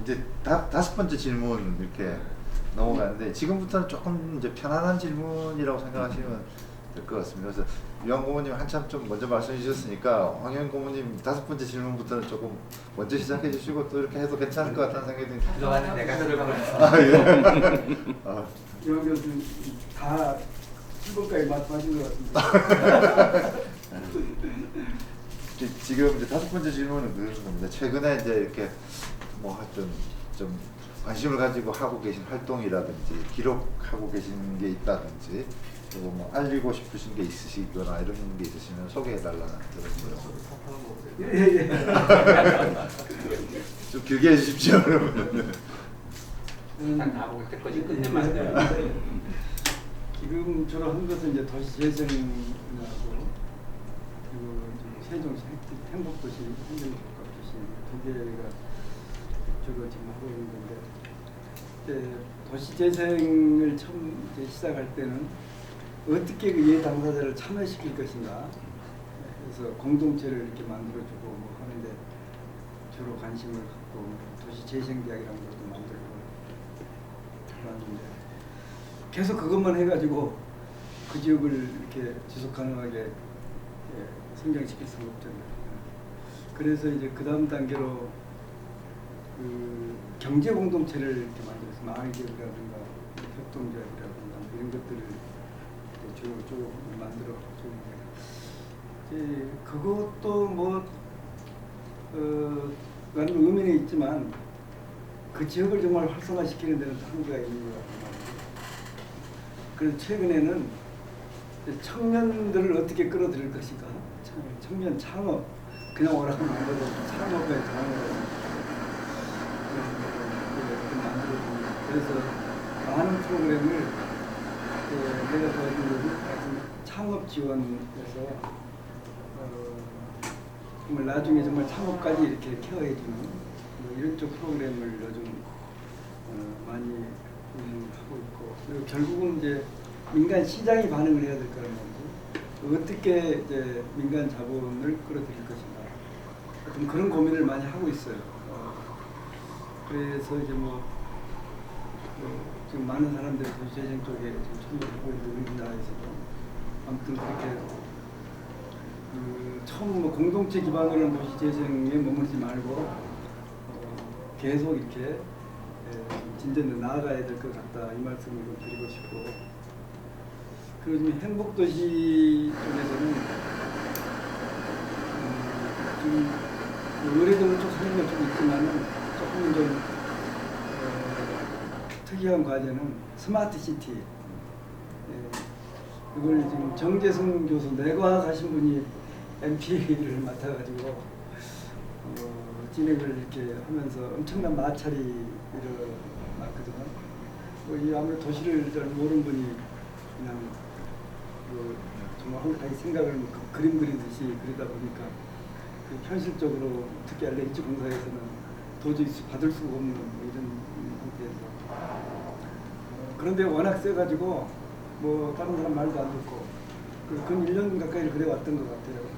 이제 다섯 번째 질문 이렇게 넘어가는데 지금부터는 조금 이제 편안한 질문이라고 생각하시면 될 것 같습니다. 그래서 유한 고모님 한참 좀 먼저 말씀해 주셨으니까 황현 고모님 다섯 번째 질문부터는 조금 먼저 시작해 주시고 또 이렇게 해도 괜찮을 것 같다는 생각이 듭니다. 그동안은 내가 들어가고 있어. 아 예. 아, 유한 교수님 다 7번까지 말씀하신 것 같습니다. 지금 이제 다섯 번째 질문은 그런 겁니다. 최근에 이제 이렇게 뭐 좀 관심을 가지고 하고 계신 활동이라든지 기록하고 계신 게 있다든지 그리고 뭐 알리고 싶으신 게 있으시거나 이런 게 있으시면 소개해달라는 그런 거요. 예. 좀 길게 해주십시오. 그러면. 다 보고 끝까지 끝내면 안 돼요. 지금 주로 한 것은 이제 도시재생하고 그리고 세종시 행복도시 행정복합도시 두 개가 주로 지금 하고 있는 건데 도시재생을 처음 이제 시작할 때는 어떻게 그 이해 당사자를 참여시킬 것인가 그래서 공동체를 이렇게 만들어주고 뭐 하는데 주로 관심을 갖고 도시재생대학이라는 것도 만들고 그러는데 계속 그것만 해가지고 그 지역을 이렇게 지속 가능하게 성장시킬 수가 없잖아요. 그래서 이제 그 다음 단계로 그 경제 공동체를 이렇게 만들어서 마을기업이라든가 협동조합이라든가 이런 것들을 쭉 만들어 주는데 그것도 뭐 나름 의미는 있지만 그 지역을 정말 활성화시키는 데는 또 한계가 있는 것 같아요. 그래서 최근에는 청년들을 어떻게 끌어들일 것인가 청년 창업 그냥 오라고 만들어도 창업에 강화해서 그래서 많은 프로그램을 내가 도와준 것은 창업 지원해서 정말 나중에 정말 창업까지 이렇게 케어해주는 뭐 이런 쪽 프로그램을 요즘 많이 하고 있고 그리고 결국은 이제 민간 시장이 반응을 해야 될 거란 말이죠. 어떻게 이제 민간 자본을 끌어들일 것인가 좀 그런 고민을 많이 하고 있어요. 그래서 이제 뭐 지금 많은 사람들이 도시재생 쪽에 지금 참여하고 있는 우리나라에서도 아무튼 그렇게 처음 뭐 공동체 기반으로 도시재생에 머물지 말고 계속 이렇게 진전에 나아가야 될 것 같다 이 말씀을 드리고 싶고 그리고 지금 행복도시 쪽에서는 좀 의뢰도는 좀 하는 게 좀 있지만은 조금 좀 특이한 과제는 스마트 시티. 이걸 지금 정재승 교수 내과 가신 분이 MP를 맡아가지고 진행을 이렇게 하면서 엄청난 마찰이 일어났거든요. 이 아무래도 도시를 잘 모르는 분이 그냥 정말 한 가지 생각을 그림 그리듯이 그리다 보니까 현실적으로 특히 LH 공사에서는 도저히 받을 수가 없는 이런 상태에서 그런데 워낙 세가지고 뭐 다른 사람 말도 안 듣고 근 1년 가까이 그래 왔던 것 같아요.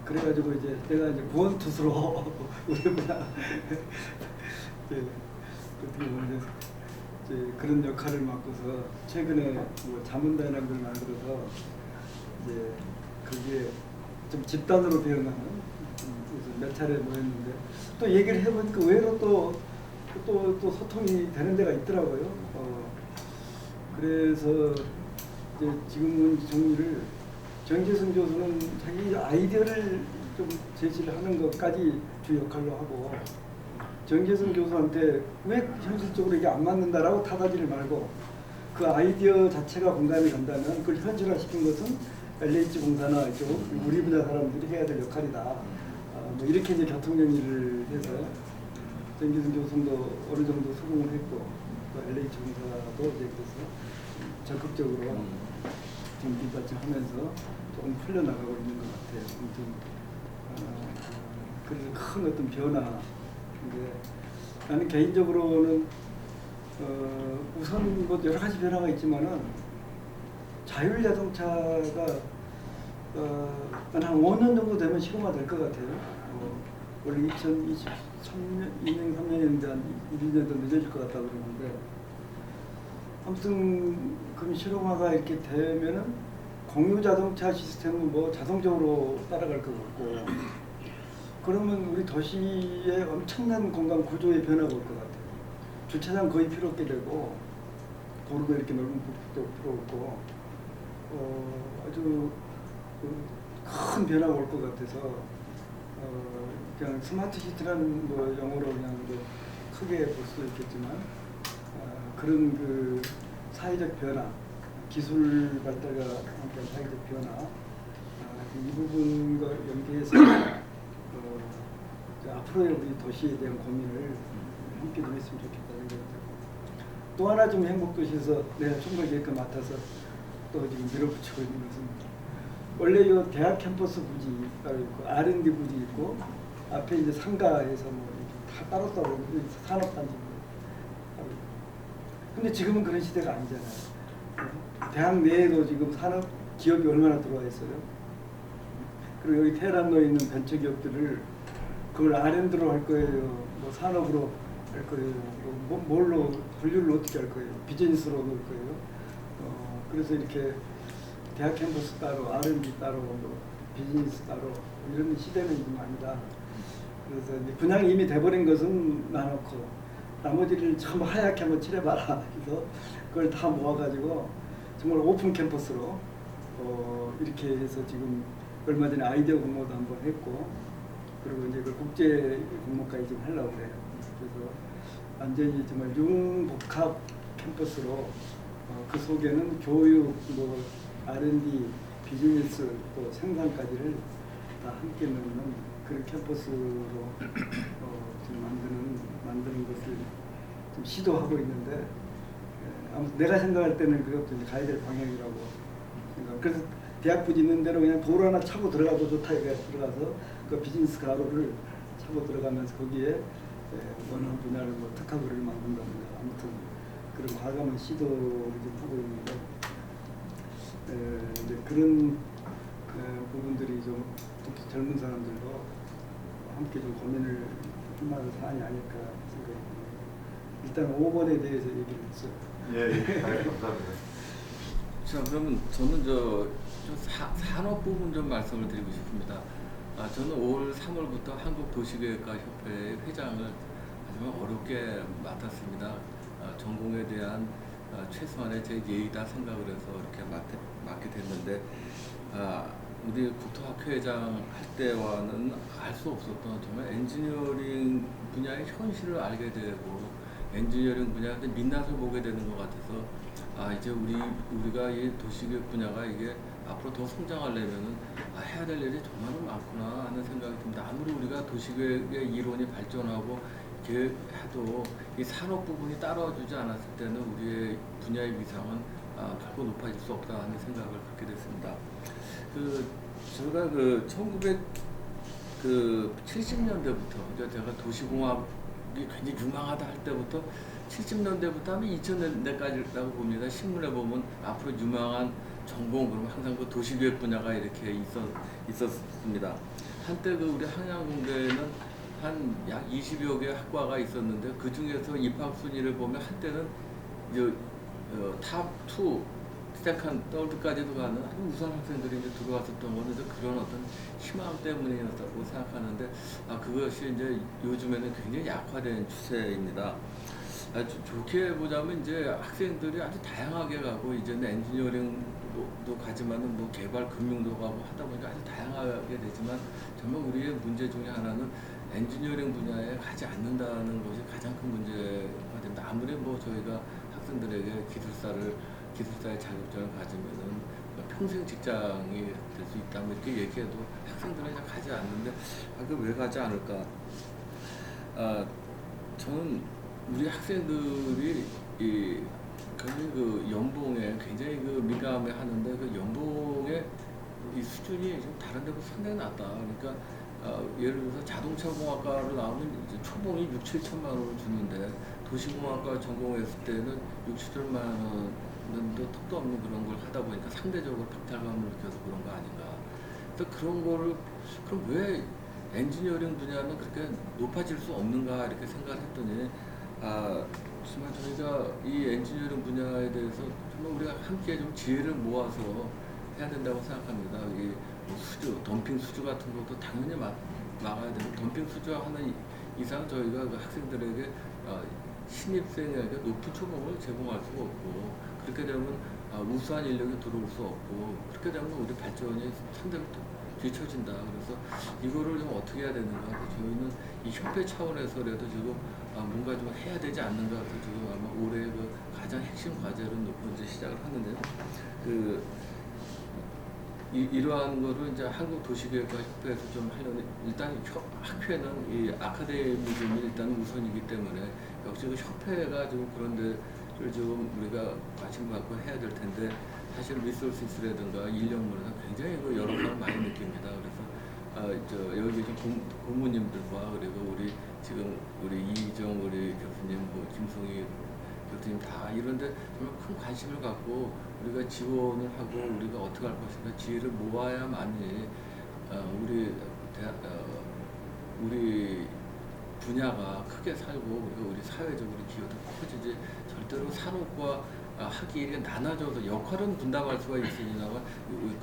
그래가지고 이제 내가 이제 구원투수로 우리보다 어떻게 보면 이제 그런 역할을 맡고서 최근에 뭐 자문단이라는 걸 만들어서 이제 그게 좀 집단으로 되어가는 그래서 몇 차례 모였는데 또 얘기를 해보니까 의외로 또 소통이 되는 데가 있더라고요. 그래서 이제 지금은 정리를 정재승 교수는 자기 아이디어를 좀 제시를 하는 것까지 주 역할로 하고 정재승 교수한테 왜 현실적으로 이게 안 맞는다라고 탓하지를 말고 그 아이디어 자체가 공감이 간다면 그걸 현실화시킨 것은 LH 공사나 이쪽 우리 분야 사람들이 해야 될 역할이다. 뭐 이렇게 이제 교통정리를 해서 정재승 교수도 어느 정도 수긍을 했고 또 LH 공사도 이제 그래서 적극적으로 지금 뒷받침하면서 조금 풀려나가고 있는 것 같아요. 아무튼 그래서 큰 어떤 변화인데 나는 개인적으로는 우선 뭐 여러 가지 변화가 있지만은 자율 자동차가 한 5년 정도 되면 시공화 될 것 같아요. 원래 2020 2년, 3년인데 한 1, 2년 더 늦어질 것 같다 그러는데 아무튼 그럼 실용화가 이렇게 되면은 공유 자동차 시스템은 뭐 자동적으로 따라갈 것 같고 그러면 우리 도시에 엄청난 공간 구조의 변화가 올 것 같아요. 주차장 거의 필요 없게 되고 도로도 이렇게 넓은 부분도 필요 없고 아주 큰 변화가 올 것 같아서 그냥 스마트 시티라는 뭐 영어로 그냥 뭐 크게 볼 수 있겠지만 그런 그 사회적 변화, 기술 발달과 함께한 사회적 변화 이 부분과 연계해서 앞으로의 우리 도시에 대한 고민을 함께 좀 했으면 좋겠다는 생각이 들고 또 하나 좀 행복도시에서 내가 총괄계획을 맡아서 또 지금 밀어붙이고 있는 것은 원래 이 대학 캠퍼스 부지가 있고 R&D 부지 있고 앞에 이제 상가에서 뭐 다 따로따로 산업단지 근데 지금은 그런 시대가 아니잖아요. 대학 내에도 지금 산업 기업이 얼마나 들어와 있어요. 그리고 여기 테헤란로에 있는 벤처 기업들을 그걸 R&D로 할 거예요. 뭐 산업으로 할 거예요. 뭐 뭘로 분류를 어떻게 할 거예요. 비즈니스로 넣을 거예요. 그래서 이렇게 대학 캠퍼스 따로, R&D 따로, 뭐 비즈니스 따로 이런 시대는 좀 아니다. 그래서 이제 분양이 이미 돼버린 것은 놔놓고 나머지를 참 하얗게 한번 칠해봐라. 그래서 그걸 다 모아가지고 정말 오픈 캠퍼스로 이렇게 해서 지금 얼마 전에 아이디어 공모도 한번 했고 그리고 이제 그 국제 공모까지 좀 하려고 그래요. 그래서 완전히 정말 융복합 캠퍼스로 그 속에는 교육, 뭐 R&D, 비즈니스 또 생산까지를 다 함께 넣는 그런 캠퍼스로 지금 만드는 것을 좀 시도하고 있는데 아무튼 내가 생각할 때는 그것도 이제 가야 될 방향이라고 생각. 그래서 대학 부지 있는 대로 그냥 도로 하나 차고 들어가도 좋다 이거 들어가서 그 비즈니스 가로를 차고 들어가면서 거기에 원하는 분야를 뭐 특화구를 만든다든가 아무튼 그런 과감한 시도를 좀 하고 있는데 이제 그런 부분들이 좀 특히 젊은 사람들도 함께 좀 고민을 할 만한 사안이 아닐까 생각합니다. 일단 5번에 대해서 얘기를 했어요. 예, 감사합니다. 자, 그러면 저는 좀 산업 부분 좀 말씀을 드리고 싶습니다. 저는 5월 3월부터 한국도시계획가 협회의 회장을 하지만 어렵게 맡았습니다. 전공에 대한 최소한의 제 예의다 생각을 해서 이렇게 맡게 됐는데 우리 국토학회장 할 때와는 알 수 없었던 정말 엔지니어링 분야의 현실을 알게 되고 엔지니어링 분야한테 민낯을 보게 되는 것 같아서 이제 우리가 이 도시계획 분야가 이게 앞으로 더 성장하려면은 해야 될 일이 정말 많구나 하는 생각이 듭니다. 아무리 우리가 도시계획의 이론이 발전하고 계획해도 이 산업 부분이 따라주지 않았을 때는 우리의 분야의 위상은 결코 높아질 수 없다 하는 생각을 갖게 됐습니다. 제가 1970년대부터 제가 도시공학이 굉장히 유망하다 할 때부터 70년대부터 하면 2000년대까지라고 봅니다. 신문에 보면 앞으로 유망한 전공 그러면 항상 그 도시계획 분야가 이렇게 있었습니다. 한때 우리 한양공대에는 한 약 20여 개 학과가 있었는데 그 중에서 입학 순위를 보면 한때는 탑2 세컨, 서드까지도 가는 아주 우수한 학생들이 이제 들어왔었던 거는 그런 어떤 희망 때문이었다고 생각하는데 그것이 이제 요즘에는 굉장히 약화된 추세입니다. 아주 좋게 보자면 이제 학생들이 아주 다양하게 가고 이제는 엔지니어링도 가지만은 뭐 개발 금융도 가고 하다 보니까 아주 다양하게 되지만 정말 우리의 문제 중에 하나는 엔지니어링 분야에 가지 않는다는 것이 가장 큰 문제가 된다. 아무리 뭐 저희가 학생들에게 기술사의 자격증을 가지면은 평생 직장이 될 수 있다. 이렇게 얘기해도 학생들은 그냥 가지 않는데 왜 가지 않을까? 저는 우리 학생들이 굉장히 그 연봉에 굉장히 민감해 하는데 그 연봉의 이 수준이 좀 다른 데보다 상당히 낮다. 그러니까 예를 들어서 자동차 공학과로 나오면 이제 초봉이 6, 7천만 원을 주는데 도시공학과 전공했을 때는 6, 7천만 원도 턱도 없는 그런 걸 하다 보니까 상대적으로 박탈감을 느껴서 그런 거 아닌가. 그래서 그런 거를 그럼 왜 엔지니어링 분야는 그렇게 높아질 수 없는가 이렇게 생각을 했더니 정말 저희가 이 엔지니어링 분야에 대해서 정말 우리가 함께 좀 지혜를 모아서 해야 된다고 생각합니다. 이 수주, 덤핑 수주 같은 것도 당연히 막아야 되고 덤핑 수주하는 이상 저희가 그 학생들에게 신입생에게 높은 초봉을 제공할 수가 없고 그렇게 되면 우수한 인력이 들어올 수 없고 그렇게 되면 우리 발전이 상당히 뒤처진다. 그래서 이거를 좀 어떻게 해야 되는가. 저희는 이 협회 차원에서라도 지금 뭔가 좀 해야 되지 않는가. 그래서 지금 아마 올해 그 가장 핵심 과제를 놓고 이제 시작을 하는데요. 이러한 거를 이제 한국도시계획과 협회에서 좀 하려는 일단 학회는 이 아카데미즘이 일단 우선이기 때문에 역시 그 협회가 좀 그런 데를 좀 우리가 관심 갖고 해야 될 텐데 사실 리소스라든가 인력문에서 굉장히 그 여론을 많이 느낍니다. 그래서 여기 계신 고모님들과 그리고 우리 이희정 우리 교수님, 김송희 교수님 다 이런데 정말 큰 관심을 갖고 우리가 지원을 하고 우리가 어떻게 할 것인가 지혜를 모아야만이 우리 분야가 크게 살고 그리고 우리 사회적으로 기여도 커지지 절대로 산업과 학이 이렇게 나눠져서 역할은 분담할 수가 있으니까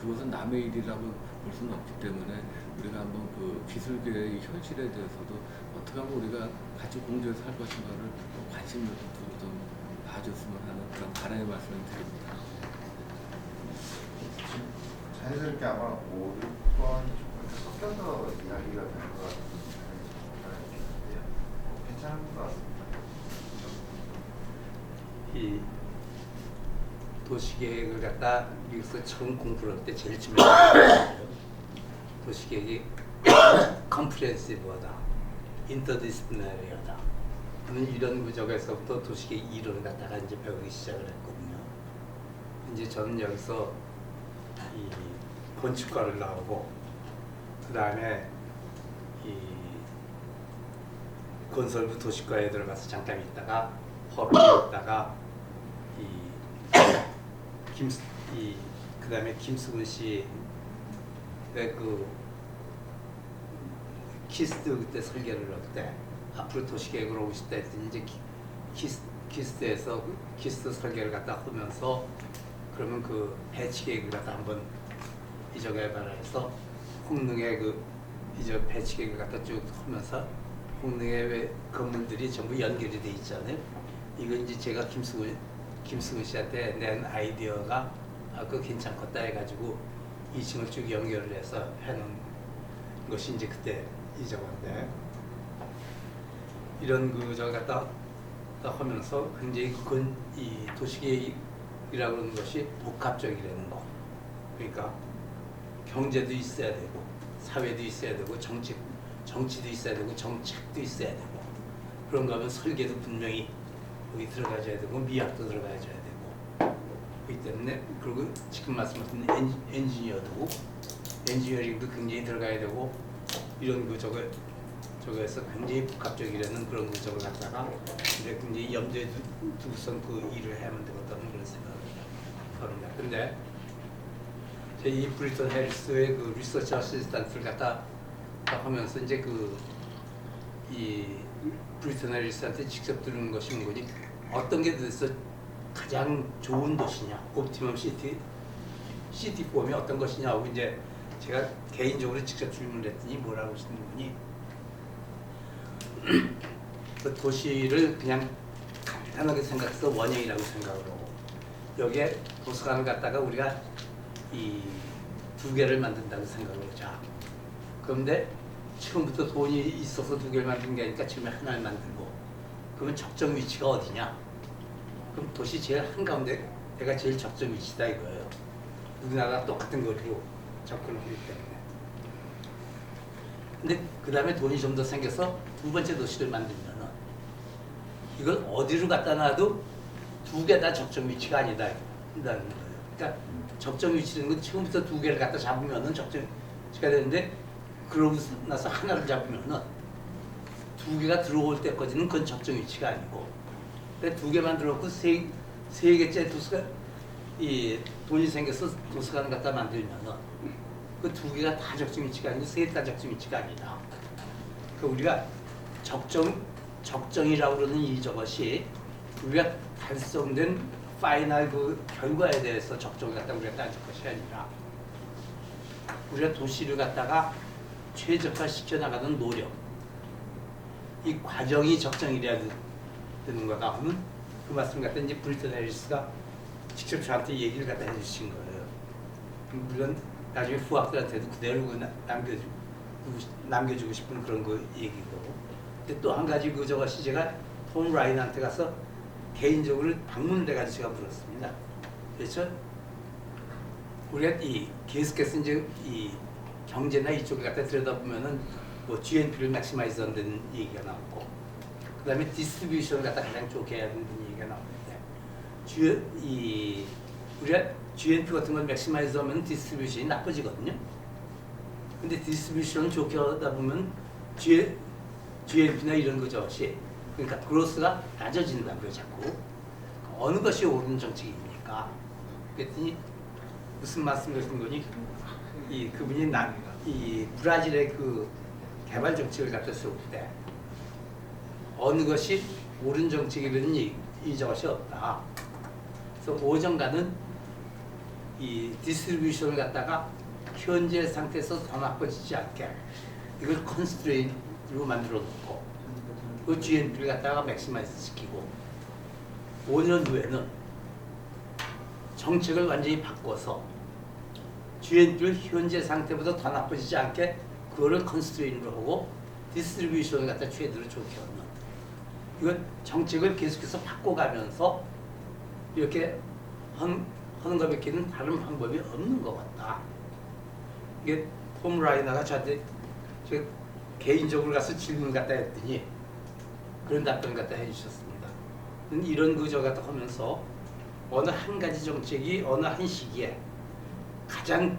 그것은 남의 일이라고 볼 수는 없기 때문에 우리가 한번 그 기술계의 현실에 대해서도 어떻게 하면 우리가 같이 공조해서 할 것인가를 관심을 두고 좀 봐줬으면 하는 그런 바람의 말씀을 드립니다. 자연스럽게 아마 5, 6번 섞여서 이야기가 되는 것 같은 생각이 드는데요. 괜찮은 것 같습니다. 이 도시계획을 갖다 미국에서 처음 공부를 할 때 제일 중요한 게 도시계획이 컴프레hen시브하다, 인터디스플리너리하다 하는 이런 구조에서부터 도시계획 이론을 갖다가 이제 배우기 시작을 했거든요. 이제 저는 여기서 이 건축과를 나오고 그 다음에 이 건설부 도시과에 들어가서 잠깐 있다가 허브에 있다가 그 다음에 김수근 씨의 그 키스트 그때 설계를 할 때 앞으로 도시계획을 오고 싶다 했더니 이제 키스트에서 키스트 설계를 갖다 하면서 그러면 그 배치 계획을 갖다 한번 이적해봐라 해서 홍릉의 그 이적 배치 계획을 갖다 쭉 하면서 홍릉의 왜 건물들이 전부 연결이 돼 있잖아요. 이거 이제 제가 김수근 씨한테 낸 아이디어가 그거 괜찮겠다 해가지고 2층을 쭉 연결을 해서 해놓은 것이 이제 그때 이적인데 이런 그저 갖다 하면서 굉장히 이 도시계획이라고 하는 것이 복합적이라는 거. 그러니까 경제도 있어야 되고 사회도 있어야 되고 정치도 있어야 되고 정책도 있어야 되고 그런가 하면 설계도 분명히 거기 들어가줘야 되고 미학도 들어가줘야 되고 그렇기 때문에 그리고 지금 말씀하신 엔지니어도 엔지니어링도 굉장히 들어가야 되고 이런 저거에서 굉장히 복합적이라는 그런 저걸 갖다가 굉장히 염두에 두고선 그 일을 해야만 되겠다는 그런 생각을 합니다. 근데 이 브리턴 해리스의 그 리서치 어시스턴트를 갖다 하면서 이제 이 브리턴 해리스한테 직접 들은 것이 뭐니 어떤 게 도대체 가장 좋은 도시냐, 옵티멈 시티 폼이 어떤 것이냐 하고 이제 제가 개인적으로 직접 질문을 했더니 뭐라고 하시는 분이 그 도시를 그냥 간단하게 생각해서 원형이라고 생각을 하고 여기에 도서관을 갖다가 우리가 이 2개를 만든다고 생각을 하자. 그런데 처음부터 돈이 있어서 2개를 만든 게 아니니까 처음에 하나를 만들고 그러면 적정 위치가 어디냐? 그럼 도시 제일 한가운데 내가 제일 적정 위치다 이거예요. 누구나가 똑같은 거리로 접근을 하기 때문에. 근데 그 다음에 돈이 좀 더 생겨서 2번째 도시를 만들면은 이걸 어디로 갖다 놔도 2개 다 적정 위치가 아니다 한다는 거예요. 그러니까 적정 위치는 건 처음부터 2개를 갖다 잡으면은 적정 위치가 되는데 그러고 나서 하나를 잡으면은 2개가 들어올 때까지는 그건 적정 위치가 아니고 2개만 들어오고 세 개째 도서관 이 돈이 생겨서 도서관 갖다 만들면은 그 2개가 다 적정 위치가 아니고 3개 다 적정 위치가 아니다. 우리가 적정이라고 그러는 이 저것이 우리가 달성된 파이널 그 결과에 대해서 적정을 갖다 우리가 따질 것이 아니라 우리가 도시를 갖다가 최적화시켜 나가는 노력, 이 과정이 적정이래야 되는 거다 하면 그 말씀 갖다 이제 브리튼 해리스가 직접 저한테 얘기를 갖다 해주신 거예요. 물론 나중에 후학들한테도 그대로 남겨주고 싶은 그런 거 얘기고. 근데 또 한 가지 그 저것이 제가 톰 라인한테 가서 개인적으로 방문돼가지고 제가 물었습니다. 그렇죠? 우리가 이 계속해서 이제 이 경제나 이쪽을 갖다 들여다보면은 뭐 GNP를 맥시마이즈 한다는 얘기가 나오고, 그다음에 디스트리뷰션을 갖다 가장 좋게 해야 된다는 얘기가 나오는데, 우리가 GNP 같은 걸 맥시마이즈 하면 디스트리뷰션이 나빠지거든요. 근데 디스트리뷰션을 좋게 하다 보면 GNP나 이런 것이 그러니까 그로스가 낮아진다고요, 자꾸. 어느 것이 옳은 정책입니까? 그랬더니 무슨 말씀이신 거니? 그분이 이 브라질의 그 개발 정책을 갖다 세울 때 어느 것이 옳은 정책이라는 이 저것이 없다. 그래서 오정가는 이 디스트리뷰션을 갖다가 현재 상태에서 더 나빠지지 않게 이걸 컨스트레인트로 만들어 놓고 그 GNP를 갖다가 맥시마이즈 시키고 5년 후에는 정책을 완전히 바꿔서 GNP를 현재 상태보다 더 나빠지지 않게 그거를 컨스트레인으로 하고 디스트리뷰션을 갖다 최대로 좋게 하는, 이건 정책을 계속해서 바꿔가면서 이렇게 하는 것밖에는 다른 방법이 없는 것 같다. 이게 톰 라이너가 저한테 개인적으로 가서 질문을 갖다 했더니 그런 답변을 갖다 해주셨습니다. 이런 그저 갖다 하면서 어느 한 가지 정책이 어느 한 시기에 가장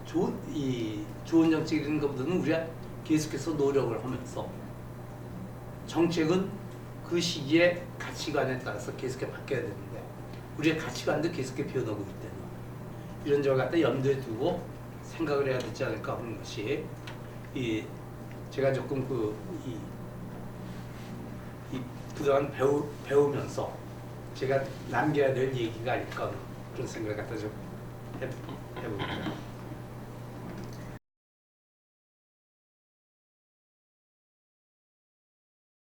좋은 정책이라는 것보다는 우리가 계속해서 노력을 하면서 정책은 그 시기의 가치관에 따라서 계속해 바뀌어야 되는데 우리의 가치관도 계속해 변하고 있다는 이런 점을 갖다 염두에 두고 생각을 해야 되지 않을까 하는 것이 제가 조금 그동안 배우면서 제가 남겨야 될 얘기가 아닐까 그런 생각을 갖다 좀 해봅니다.